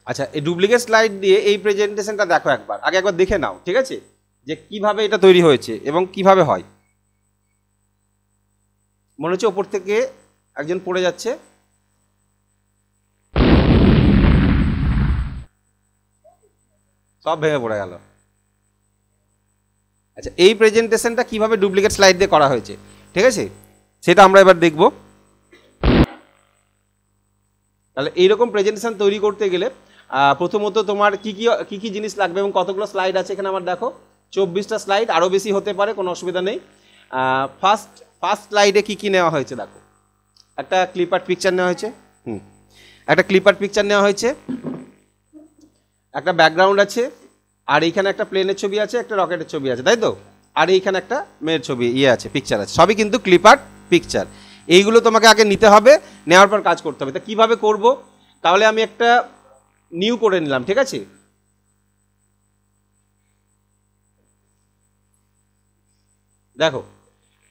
আচ্ছা, এই duplicate slide দিয়ে এই প্রেজেন্টেশনটা দেখো একবার, আগে একবার দেখে নাও, ঠিক আছে, যে কিভাবে এটা তৈরি হয়েছে এবং কিভাবে হয়। মনে হচ্ছে ওপর থেকে একজন পড়ে যাচ্ছে। সব ভেঙে পড়ে গেল। আচ্ছা, এই প্রেজেন্টেশনটা কিভাবে ডুপ্লিকেট স্লাইড দিয়ে করা হয়েছে, ঠিক আছে, সেটা আমরা এবার দেখব। তাহলে এইরকম প্রেজেন্টেশন তৈরি করতে গেলে প্রথমত তোমার কি কি জিনিস লাগবে এবং কতগুলো স্লাইড আছে এখানে আমার দেখো 24টা স্লাইড, আরও বেশি হতে পারে, কোনো অসুবিধা নেই। ফার্স্ট স্লাইডে কি কি নেওয়া হয়েছে দেখো, একটা ক্লিপার্ট পিকচার নেওয়া হয়েছে, একটা ক্লিপার্ট পিকচার নেওয়া হয়েছে, একটা ব্যাকগ্রাউন্ড আছে, আর এইখানে একটা প্লেনের ছবি আছে, একটা রকেটের ছবি আছে, তাই তো, আর এইখানে একটা মেয়ের ছবি আছে, পিকচার আছে, সবই কিন্তু ক্লিপার্ট পিকচার। এইগুলো তোমাকে আগে নিতে হবে, নেওয়ার পর কাজ করতে হবে। তা কীভাবে করব, তাহলে আমি একটা নিউ করে নিলাম, ঠিক আছে। দেখো,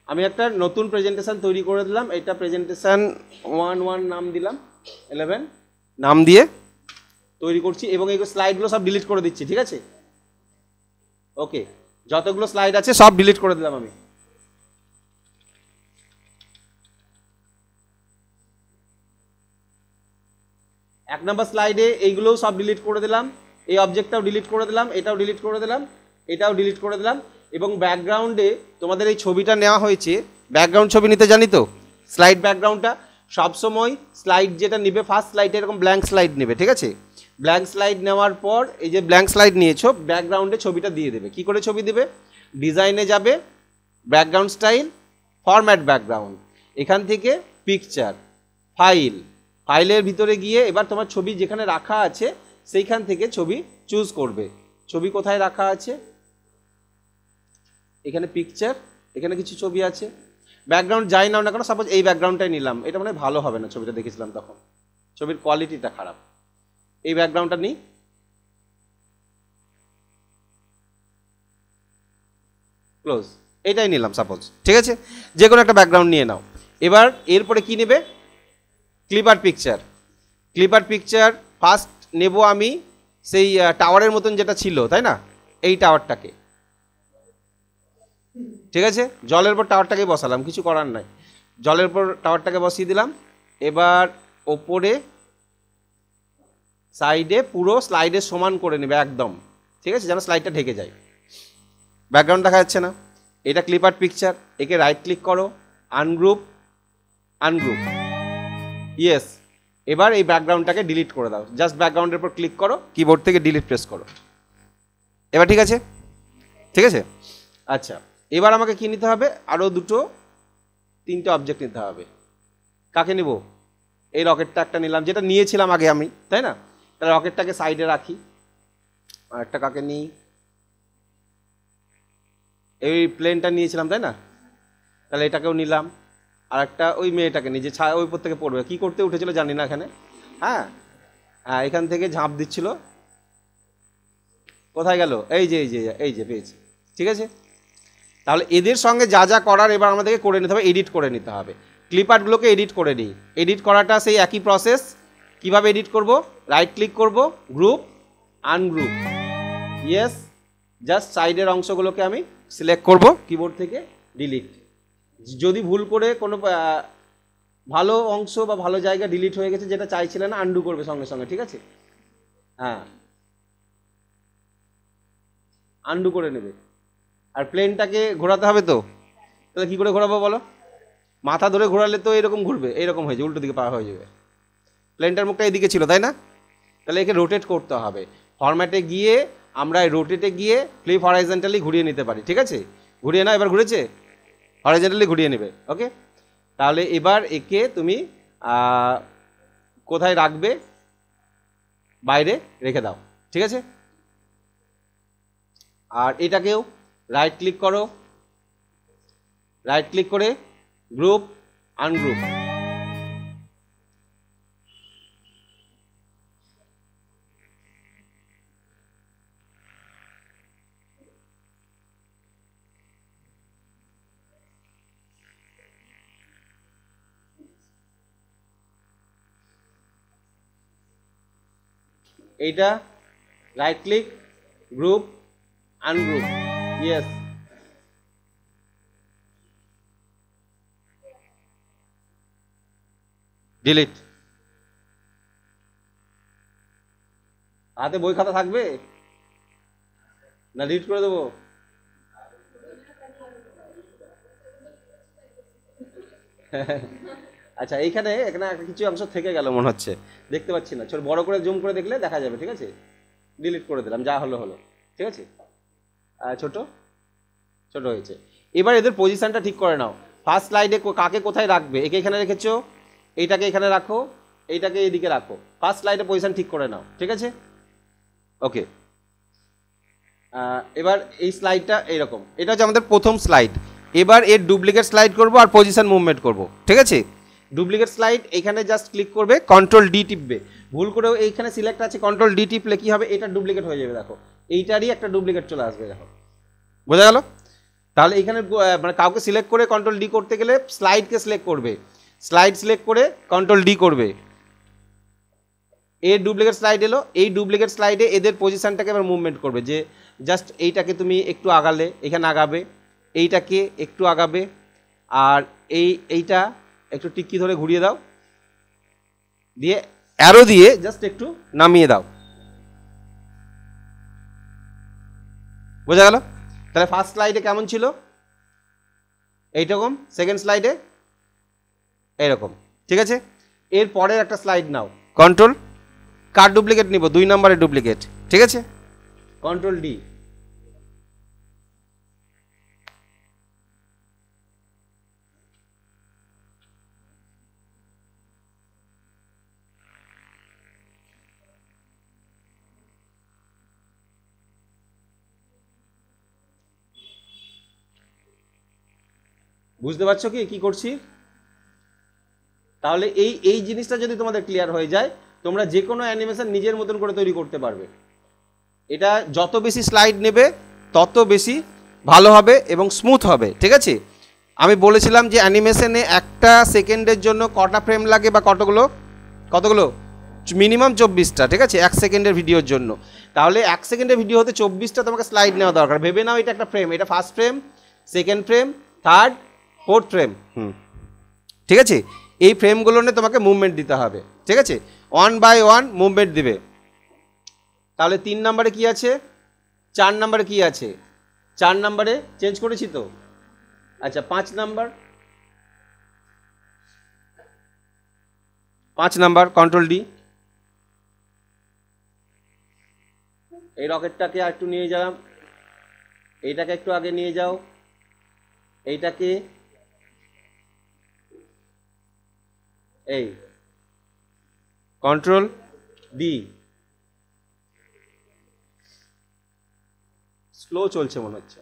আমি একটা নতুন প্রেজেন্টেশন তৈরি করে দিলাম, এটা প্রেজেন্টেশন 1 নাম দিলাম, 11 নাম দিয়ে তৈরি করছি, এবং এই স্লাইডগুলো সব ডিলিট করে দিচ্ছি, ঠিক আছে। ওকে, যতগুলো স্লাইড আছে সব ডিলিট করে দিলাম আমি। এক নম্বর স্লাইডে এইগুলোও সব ডিলিট করে দিলাম, এই অবজেক্টটাও ডিলিট করে দিলাম, এটাও ডিলিট করে দিলাম, এটাও ডিলিট করে দিলাম, এবং ব্যাকগ্রাউন্ডে তোমাদের এই ছবিটা নেওয়া হয়েছে, ব্যাকগ্রাউন্ড ছবি নিতে জানি তো, স্লাইড ব্যাকগ্রাউন্ডটা সবসময় স্লাইড যেটা নিবে ফার্স্ট স্লাইডে এরকম ব্ল্যাঙ্ক স্লাইড নেবে, ঠিক আছে। ব্ল্যাঙ্ক স্লাইড নেওয়ার পর এই যে ব্ল্যাঙ্ক স্লাইড নিয়েছো, ব্যাকগ্রাউন্ডে ছবিটা দিয়ে দেবে। কি করে ছবি দেবে, ডিজাইনে যাবে, ব্যাকগ্রাউন্ড স্টাইল, ফরম্যাট ব্যাকগ্রাউন্ড, এখান থেকে পিকচার, ফাইলের ভিতরে গিয়ে এবার তোমার ছবি যেখানে রাখা আছে সেইখান থেকে ছবি চুজ করবে। ছবি কোথায় রাখা আছে, এখানে পিকচার, এখানে কিছু ছবি আছে, ব্যাকগ্রাউন্ড যাই নাও না কেন, সাপোজ এই ব্যাকগ্রাউন্ডটাই নিলাম, এটা মানে ভালো হবে না, ছবিটা দেখেছিলাম তখন ছবির কোয়ালিটিটা খারাপ, এই ব্যাকগ্রাউন্ডটা নিই, ক্লোজ, এটাই নিলাম সাপোজ, ঠিক আছে, যে কোনো একটা ব্যাকগ্রাউন্ড নিয়ে নাও। এবার এরপরে কি নেবে, ক্লিপার পিকচার ফার্স্ট নেব আমি, সেই টাওয়ারের মতন যেটা ছিল, তাই না, এই টাওয়ারটাকে, ঠিক আছে, জলের উপর টাওয়ারটাকে বসালাম, কিছু করার নাই, জলের উপর টাওয়ারটাকে বসিয়ে দিলাম। এবার ওপরে সাইডে পুরো স্লাইডে সমান করে নেবে একদম, ঠিক আছে, যেন স্লাইডটা ঢেকে যায়, ব্যাকগ্রাউন্ড দেখা যাচ্ছে না। এটা ক্লিপার পিকচার, একে রাইট ক্লিক করো, আনগ্রুপ, ইয়েস। এবার এই ব্যাকগ্রাউন্ডটাকে ডিলিট করে দাও, জাস্ট ব্যাকগ্রাউন্ডের উপর ক্লিক করো, কিবোর্ড থেকে ডিলিট প্রেস করো, এবার ঠিক আছে, ঠিক আছে। আচ্ছা, এবার আমাকে কি নিতে হবে, আরও তিনটে অবজেক্ট নিতে হবে। কাকে নিব, এই রকেটটা একটা নিলাম, যেটা নিয়েছিলাম আগে আমি, তাই না, তাহলে রকেটটাকে সাইডে রাখি, আর একটা কাকে নিই, এই প্লেনটা নিয়েছিলাম, তাই না, তাহলে এটাকেও নিলাম, আর একটা ওই মেয়েটাকে নিয়ে যে ওই উপর থেকে পড়বে, কী করতে উঠেছিল জানি না এখানে, হ্যাঁ হ্যাঁ, এখান থেকে ঝাঁপ দিচ্ছিল, কোথায় গেল, এই যে পেয়েছি, ঠিক আছে। তাহলে এদের সঙ্গে যা যা করার এবার আমাদেরকে করে নিতে হবে, এডিট করে নিতে হবে। ক্লিপার্টগুলোকে এডিট করে নিই, এডিট করাটা সেই একই প্রসেস। কিভাবে এডিট করব, রাইট ক্লিক করব, গ্রুপ, আনগ্রুপ, ইয়েস, জাস্ট সাইডের অংশগুলোকে আমি সিলেক্ট করব কিবোর্ড থেকে, ডিলিট। যদি ভুল করে কোনো ভালো অংশ বা ভালো জায়গা ডিলিট হয়ে গেছে যেটা চাইছিলে না, আনডু করবে সঙ্গে সঙ্গে, ঠিক আছে, হ্যাঁ, আনডু করে নেবে। আর প্লেনটাকে ঘোরাতে হবে তো, তাহলে কী করে ঘোরাবো বলো, মাথা ধরে ঘোরালে তো এরকম ঘুরবে, এরকম হয়ে যাবে, উল্টো দিকে পা হয়ে যাবে, প্লেনটার মুখটা এদিকে ছিল, তাই না, তাহলে একে রোটেট করতে হবে। ফরম্যাটে গিয়ে আমরা রোটেটে গিয়ে ফ্লিপ হরাইজন্টালি ঘুরিয়ে নিতে পারি, ঠিক আছে, ঘুরিয়ে না, এবার ঘুরেছে, হরাইজন্টালি ঘুরিয়ে নেবে, ওকে। তাহলে এবার একে তুমি কোথায় রাখবে, বাইরে রেখে দাও, ঠিক আছে। আর এটাকেও রাইট ক্লিক করো, রাইট ক্লিক করে গ্রুপ, আনগ্রুপ, এইটা right click, group, ungroup, yes, delete. হাতে বই খাতা থাকবে না ডিলিট করে দেবো? আচ্ছা, এইখানে এখানে একটা কিছু অংশ থেকে গেল মনে হচ্ছে, দেখতে পাচ্ছি না। ছোট বড় করে জুম করে দেখলে দেখা যাবে, ঠিক আছে? ডিলিট করে দিলাম, যা হলো হলো, ঠিক আছে? ছোট ছোট হয়েছে। এবার এদের পজিশনটা ঠিক করে নাও। ফার্স্ট স্লাইডে কাকে কোথায় রাখবে, একে এখানে রেখেছো, এইটাকে এখানে রাখো, এইটাকে এইদিকে রাখো। ফার্স্ট স্লাইডে পজিশন ঠিক করে নাও, ঠিক আছে? ওকে। এবার এই স্লাইডটা এইরকম, এটা হচ্ছে আমাদের প্রথম স্লাইড। এবার এর ডুপ্লিকেট স্লাইড করব আর পজিশন মুভমেন্ট করব, ঠিক আছে? ডুপ্লিকেট স্লাইড এখানে জাস্ট ক্লিক করবে, কন্ট্রোল ডি টিপবে। ভুল করেও এইখানে সিলেক্ট আছে, কন্ট্রোল ডি টিপলে কি হবে, এটা ডুপ্লিকেট হয়ে যাবে। দেখো এইটারই একটা ডুপ্লিকেট চলে আসবে, দেখো, বোঝা গেল? তাহলে এখানে মানে কাউকে সিলেক্ট করে কন্ট্রোল ডি করতে গেলে স্লাইডকে সিলেক্ট করবে, স্লাইড সিলেক্ট করে কন্ট্রোল ডি করবে। এর ডুপ্লিকেট স্লাইড এলো, এই ডুপ্লিকেট স্লাইডে এদের পজিশনটাকে এবার মুভমেন্ট করবে, যে জাস্ট এইটাকে তুমি একটু আগালে এখানে আগাবে, এইটাকে একটু আগাবে, আর এইটা একটু টিক্কি ধরে ঘুরিয়ে দাও, দিয়ে অ্যারো দিয়ে জাস্ট একটু নামিয়ে দাও। বোঝা গেল? তাহলে ফার্স্ট স্লাইডে কেমন ছিল এইরকম, সেকেন্ড স্লাইডে এইরকম, ঠিক আছে? এর পরের একটা স্লাইড নাও, কন্ট্রোল, কার ডুপ্লিকেট নিব, 2 নম্বরের ডুপ্লিকেট, ঠিক আছে? Control D. বুঝতে পারছো কি কি করছি? তাহলে এই এই জিনিসটা যদি তোমাদের ক্লিয়ার হয়ে যায়, তোমরা যে কোনো অ্যানিমেশন নিজের মতন করে তৈরি করতে পারবে। এটা যত বেশি স্লাইড নেবে তত বেশি ভালো হবে এবং স্মুথ হবে, ঠিক আছে? আমি বলেছিলাম যে অ্যানিমেশনে একটা সেকেন্ডের জন্য কটা ফ্রেম লাগে বা কতগুলো মিনিমাম 24টা, ঠিক আছে, 1 সেকেন্ডের ভিডিওর জন্য। তাহলে 1 সেকেন্ডের ভিডিও হতে 24টা তোমাকে স্লাইড নেওয়া দরকার। ভেবে নাও এটা একটা ফ্রেম, এটা first frame, second frame, third, fourth frame, ঠিক আছে? এই ফ্রেমগুলো নিয়ে তোমাকে মুভমেন্ট দিতে হবে, ঠিক আছে? 1 বাই 1 মুভমেন্ট দিবে। তাহলে 3 নম্বরে কি আছে, 4 নম্বরে কি আছে? 4 নম্বরে চেঞ্জ করেছি তো। আচ্ছা, 5 নম্বর, 5 নম্বর কন্ট্রোল ডি। এই রকেটটাকে একটু নিয়ে যাও, এইটাকে একটু আগে নিয়ে যাও, এইটাকে এই কন্ট্রোল ডি। স্লো চলছে মনে হচ্ছে।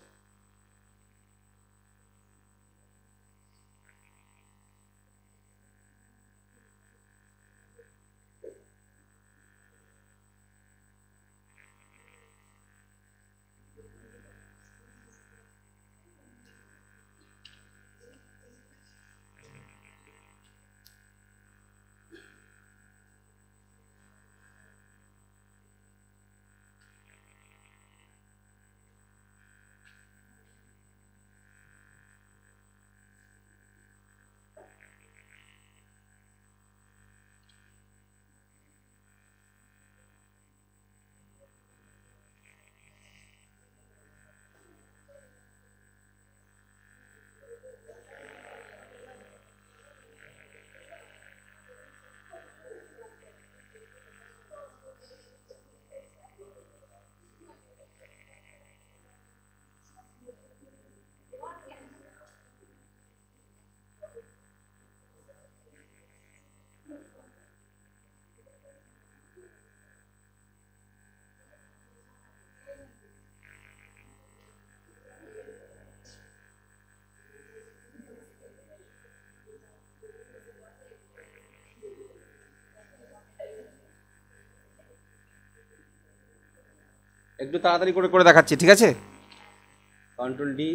একটু তাড়াতাড়ি করে করে দেখাচ্ছি, ঠিক আছে? Control D.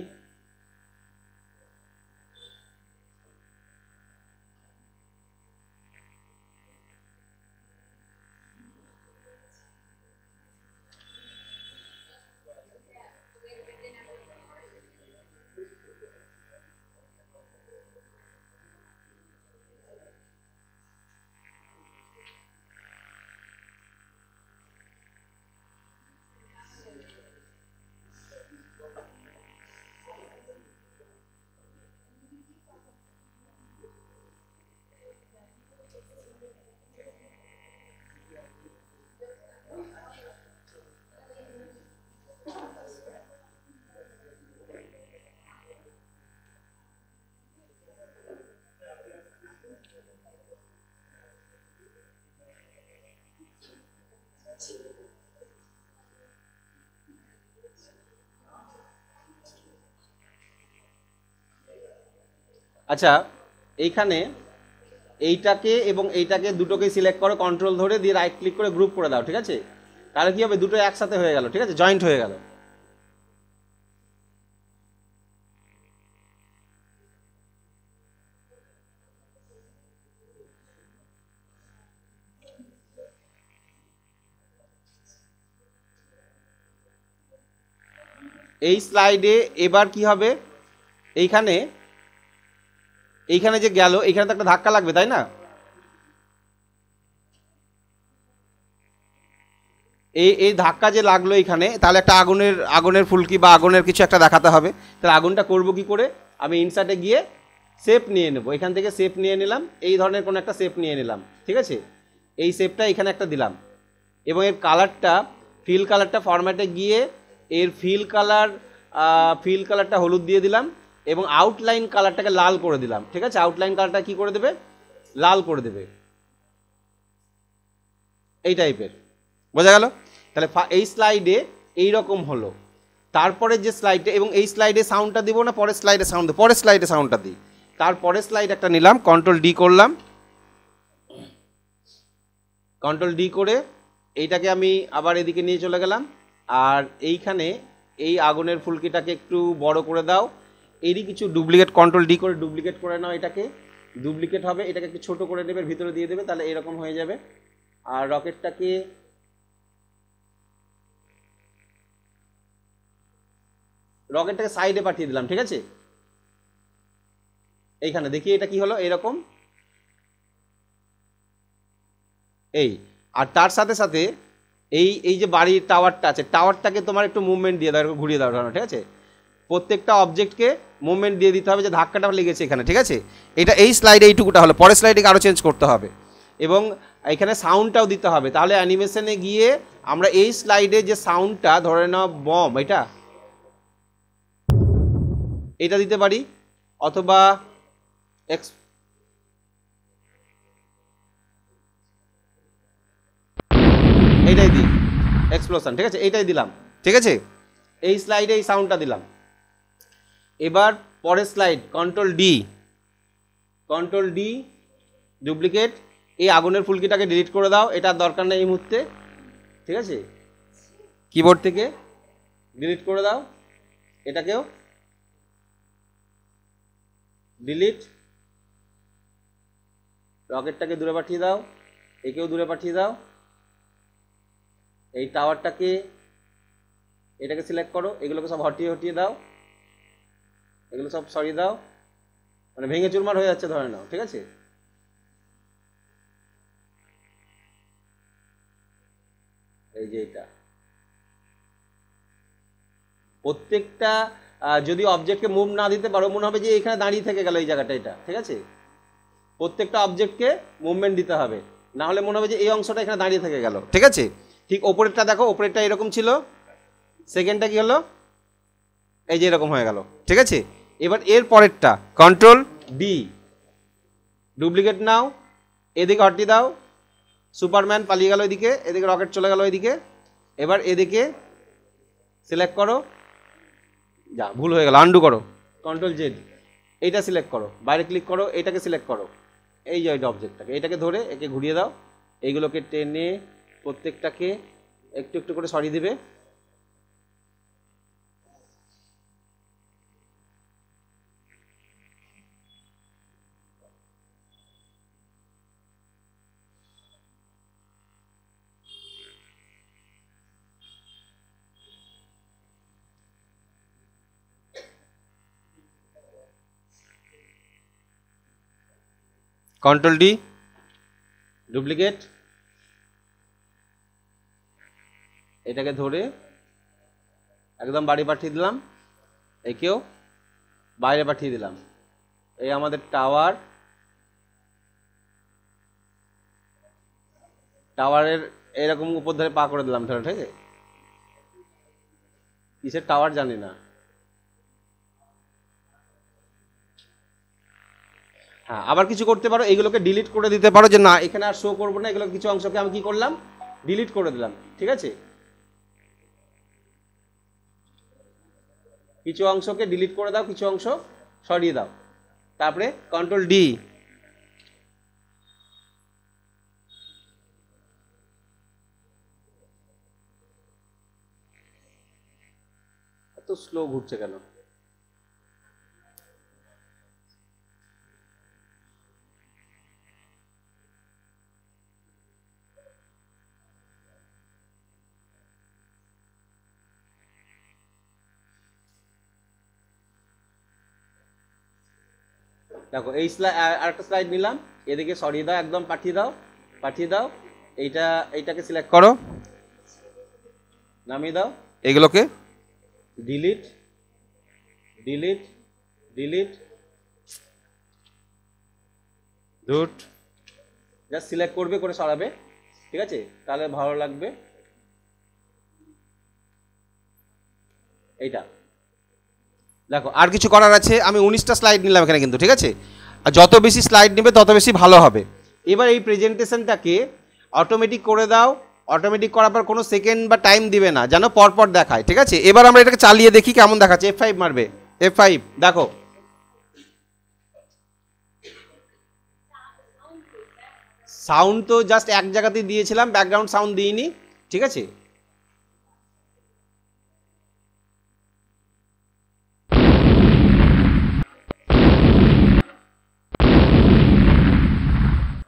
আচ্ছা এইখানে এইটাকে এবং এইটাকে দুটোকে সিলেক্ট করো, কন্ট্রোল ধরে দিয়ে রাইট ক্লিক করে গ্রুপ করে দাও, ঠিক আছে? তাহলে কি হবে, দুটো একসাথে হয়ে গেল, ঠিক আছে, জয়েন্ট হয়ে গেল। এই স্লাইডে এবার কি হবে, এইখানে এইখানে যে গেল, এইখানে তো একটা ধাক্কা লাগবে, তাই না? এই ধাক্কা যে লাগলো এইখানে, তাহলে একটা আগুনের ফুলকি বা আগুনের কিছু একটা দেখাতে হবে। তাহলে আগুনটা করব কি করে, আমি ইনসার্টে গিয়ে শেপ নিয়ে নেব, এখান থেকে শেপ নিয়ে নিলাম, এই ধরনের কোনো একটা শেপ নিয়ে নিলাম, ঠিক আছে? এই শেপটা এখানে একটা দিলাম এবং এর কালারটা ফিল কালারটা ফরম্যাটে গিয়ে এর ফিল কালারটা হলুদ দিয়ে দিলাম এবং আউটলাইন কালারটাকে লাল করে দিলাম, ঠিক আছে? আউটলাইন কালারটা কি করে দেবে, লাল করে দেবে, এই টাইপের, বোঝা গেল? তাহলে এই স্লাইডে এইরকম হলো। তারপরে যে স্লাইডে, এবং এই স্লাইডে সাউন্ডটা দিব না, পরের স্লাইডে সাউন্ড, পরের স্লাইডে সাউন্ডটা দিই। তারপরের স্লাইড একটা নিলাম, কন্ট্রোল ডি করলাম, কন্ট্রোল ডি করে এইটাকে আমি আবার এদিকে নিয়ে চলে গেলাম। আর এইখানে এই আগুনের ফুলকিটাকে একটু বড় করে দাও, এরই কিছু ডুপ্লিকেট, কন্ট্রোল ডি করে ডুপ্লিকেট করে নাও, এটাকে ডুপ্লিকেট হবে, এটাকে একটু ছোট করে দেবে, ভিতরে দিয়ে দেবে, তাহলে এরকম হয়ে যাবে। আর রকেটটাকে সাইডে পাঠিয়ে দিলাম, ঠিক আছে? এইখানে দেখি এটা কি হলো, এরকম, এই। আর তার সাথে সাথে এই যে বাড়ির টাওয়ারটা আছে, টাওয়ারটাকে তোমার একটু মুভমেন্ট দিয়ে দাও, ঘুরিয়ে দাও, ঠিক আছে? প্রত্যেকটা অবজেক্টকে মুভমেন্ট দিয়ে দিতে হবে, যে ধাক্কাটা লেগেছে এখানে, ঠিক আছে? এটা এই স্লাইডে এইটুকুটা হলো, পরের স্লাইডে আরও চেঞ্জ করতে হবে এবং এখানে সাউন্ডটাও দিতে হবে। তাহলে অ্যানিমেশনে গিয়ে আমরা এই স্লাইডে যে সাউন্ডটা, ধরে নাও বম, এটা দিতে পারি, অথবা এইটাই দিই, এক্সপ্লোশন, ঠিক আছে? এইটাই দিলাম, ঠিক আছে? এই স্লাইডে এই সাউন্ডটা দিলাম। এবার পরের স্লাইড, কন্ট্রোল ডি ডুপ্লিকেট, এই আগুনের ফুলকিটাকে ডিলিট করে দাও, এটা দরকার নেই এই মুহূর্তে, ঠিক আছে? কিবোর্ড থেকে ডিলিট করে দাও, এটাকেও ডিলিট, রকেটটাকে দূরে পাঠিয়ে দাও, একেও দূরে পাঠিয়ে দাও, এই টাওয়ারটাকে, এটাকে সিলেক্ট করো, এগুলোকে সব হটিয়ে দাও, এগুলো সব সরিয়ে দাও, মানে ভেঙে চুরমার হয়ে যাচ্ছে ধরে নাও, ঠিক আছে? এই যে এটা প্রত্যেকটা যদি অবজেক্টকে মুভ না দিতে পারো, মনে হবে যে এখানে দাঁড়িয়ে থেকে গেল এই জায়গাটা, এটা, ঠিক আছে? প্রত্যেকটা অবজেক্টকে মুভমেন্ট দিতে হবে, না হলে মনে হবে যে এই অংশটা এখানে দাঁড়িয়ে থেকে গেল, ঠিক আছে? ঠিক ওপরেরটা দেখো, ওপরেরটা এরকম ছিল, সেকেন্ডটা কি হলো, এই যে এরকম হয়ে গেল, ঠিক আছে? এবার এর পরেরটা, কন্ট্রোল ডি ডুপ্লিকেট নাও, এদিকে হটিয়ে দাও, সুপারম্যান পালিয়ে গেল এদিকে, এদিকে রকেট চলে গেল এদিকে। এবার এদিকে সিলেক্ট করো, যা ভুল হয়ে গেল, আন্ডু করো, কন্ট্রোল জেড, এইটা সিলেক্ট করো, বাইরে ক্লিক করো, এইটাকে সিলেক্ট করো, এই যে এইটা অবজেক্টটাকে, এটাকে ধরে একে ঘুরিয়ে দাও, এইগুলোকে টেনে প্রত্যেকটাকে একটু একটু করে সরিয়ে দিবে। কন্ট্রোল ডি ডুপ্লিকেট, এটাকে ধরে একদম বাড়ি পাঠিয়ে দিলাম, একেও বাইরে পাঠিয়ে দিলাম। এই আমাদের টাওয়ারের এরকম উপর ধরে পা করে দিলাম, ধরে, ঠিক আছে? কিসের টাওয়ার জানি না। হ্যাঁ, আবার কিছু করতে পারো, এইগুলোকে ডিলিট করে দিতে পারো, যে না এখানে আর শো করবো না, এগুলো কিছু অংশকে আমি কি করলাম, ডিলিট করে দিলাম, ঠিক আছে? কিছু অংশকে ডিলিট করে দাও, কিছু অংশ সরিয়ে দাও, তারপরে কন্ট্রোল ডি, এত স্লো ঘুরছে কেন? দেখো এই স্লাইড, আরেকটা স্লাইড নিলাম, এদিকে সরিয়ে দাও, একদম পাঠিয়ে দাও, পাঠিয়ে দাও। এইটাকে সিলেক্ট করো, নামিয়ে দাও, এগুলোকে delete delete delete, root just select করবে, করে সরাবে, ঠিক আছে? তাহলে ভালো লাগবে। এইটা দেখো, আর কিছু করার আছে? আমি 19টা স্লাইড নিলাম এখানে কিন্তু, ঠিক আছে? আর যত বেশি স্লাইড নেবে তত বেশি ভালো হবে। এবার এই প্রেজেন্টেশনটাকে অটোমেটিক করে দাও, অটোমেটিক করার পর কোনো সেকেন্ড বা টাইম দিবে না, যেন পরপর দেখায়, ঠিক আছে? এবার আমরা এটাকে চালিয়ে দেখি কেমন দেখাচ্ছে। F5 মারবে, F5, দেখো সাউন্ড তো জাস্ট এক জায়গাতেই দিয়েছিলাম, ব্যাকগ্রাউন্ড সাউন্ড দিইনি, ঠিক আছে?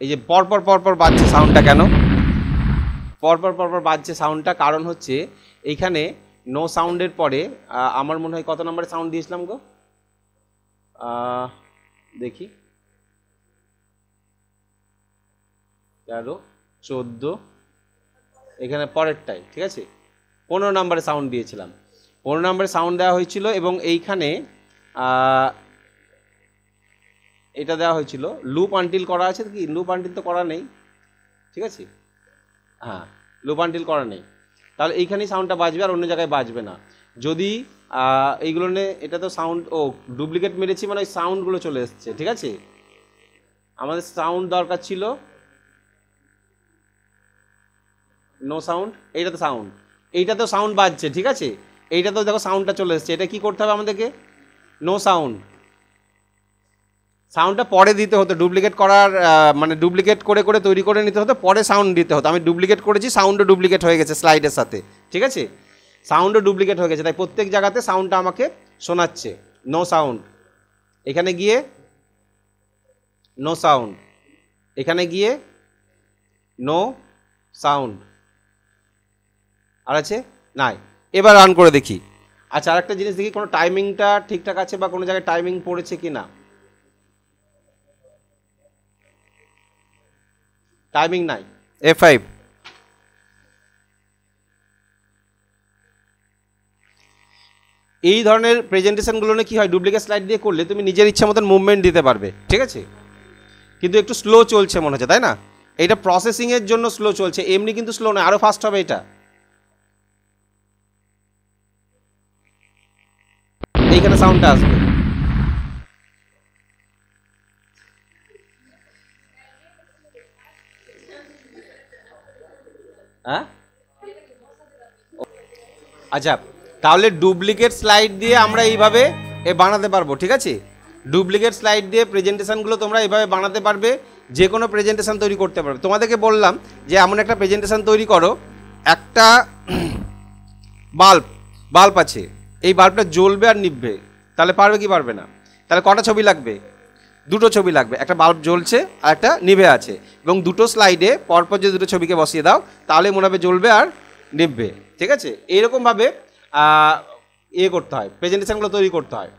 এই যে পরপর পরপর বাজছে সাউন্ডটা, কেন পরপর পরপর বাজছে সাউন্ডটা? কারণ হচ্ছে এইখানে নো সাউন্ডের পরে আমার মনে হয় কত নম্বরে সাউন্ড দিয়েছিলাম গো, দেখি 13, 14, এখানে পরেরটাই, ঠিক আছে? 15 নম্বরে সাউন্ড দিয়েছিলাম, 15 নম্বরে সাউন্ড দেওয়া হয়েছিল। এবং এইখানে এটা দেওয়া হয়েছিল, লুপ আনটিল করা আছে কি? লুপ আনটিল তো করা নেই, ঠিক আছে? হ্যাঁ, লুপ আনটিল করা নেই, তাহলে এইখানেই সাউন্ডটা বাজবে আর অন্য জায়গায় বাজবে না। যদি এইগুলো নিয়ে, এটা তো সাউন্ড, ও ডুপ্লিকেট মেরেছি মানে ওই সাউন্ডগুলো চলে এসছে, ঠিক আছে? আমাদের সাউন্ড দরকার ছিল, নো সাউন্ড, এইটা তো সাউন্ড, এইটা তো সাউন্ড বাজছে, ঠিক আছে? এইটা তো দেখো সাউন্ডটা চলে এসছে, এটা কি করতে হবে আমাদেরকে? নো সাউন্ড, সাউন্ডটা পরে দিতে হতো, ডুপ্লিকেট করার মানে ডুপ্লিকেট করে করে তৈরি করে নিতে হতো, পরে সাউন্ড দিতে হতো। আমি ডুপ্লিকেট করেছি, সাউন্ডও ডুপ্লিকেট হয়ে গেছে স্লাইডের সাথে, ঠিক আছে? সাউন্ডও ডুপ্লিকেট হয়ে গেছে, তাই প্রত্যেক জায়গাতে সাউন্ডটা আমাকে শোনাচ্ছে। নো সাউন্ড, এখানে গিয়ে নো সাউন্ড, এখানে গিয়ে নো সাউন্ড, আর আছে নাই। এবার রান করে দেখি। আচ্ছা, আরেকটা জিনিস দেখি, কোনো টাইমিংটা ঠিকঠাক আছে বা কোনো জায়গায় টাইমিং পড়েছে কি না। টাইমিং নাই, F5। এই ধরনের প্রেজেন্টেশনগুলো কি হয়, ডুপ্লিকেট স্লাইড দিয়ে করলে তুমি নিজের ইচ্ছা মতন মুভমেন্ট দিতে পারবে, ঠিক আছে? কিন্তু একটু স্লো চলছে মনে হচ্ছে, তাই না? এটা প্রসেসিংয়ের জন্য স্লো চলছে, এমনি কিন্তু স্লো নয়, আরও ফাস্ট হবে এটা। এইখানে সাউন্ডটা আসবে, হ্যাঁ? আচ্ছা, তাহলে ডুপ্লিকেট স্লাইড দিয়ে আমরা এইভাবে বানাতে পারবো, ঠিক আছে? ডুপ্লিকেট স্লাইড দিয়ে প্রেজেন্টেশনগুলো তোমরা এইভাবে বানাতে পারবে, যে কোনো প্রেজেন্টেশন তৈরি করতে পারবে। তোমাদেরকে বললাম যে এমন একটা প্রেজেন্টেশন তৈরি করো, একটা বাল্ব আছে, এই বাল্বটা জ্বলবে আর নিভবে, তাহলে পারবে কি পারবে না? তাহলে কটা ছবি লাগবে? দুটো ছবি লাগবে, একটা বাল্ব জ্বলছে আর একটা নিভে আছে, এবং দুটো স্লাইডে পরপর যে দুটো ছবিকে বসিয়ে দাও, তাহলে মনে হবে জ্বলবে আর নিভবে, ঠিক আছে? এইরকমভাবে করতে হয়, প্রেজেন্টেশনগুলো তৈরি করতে হয়।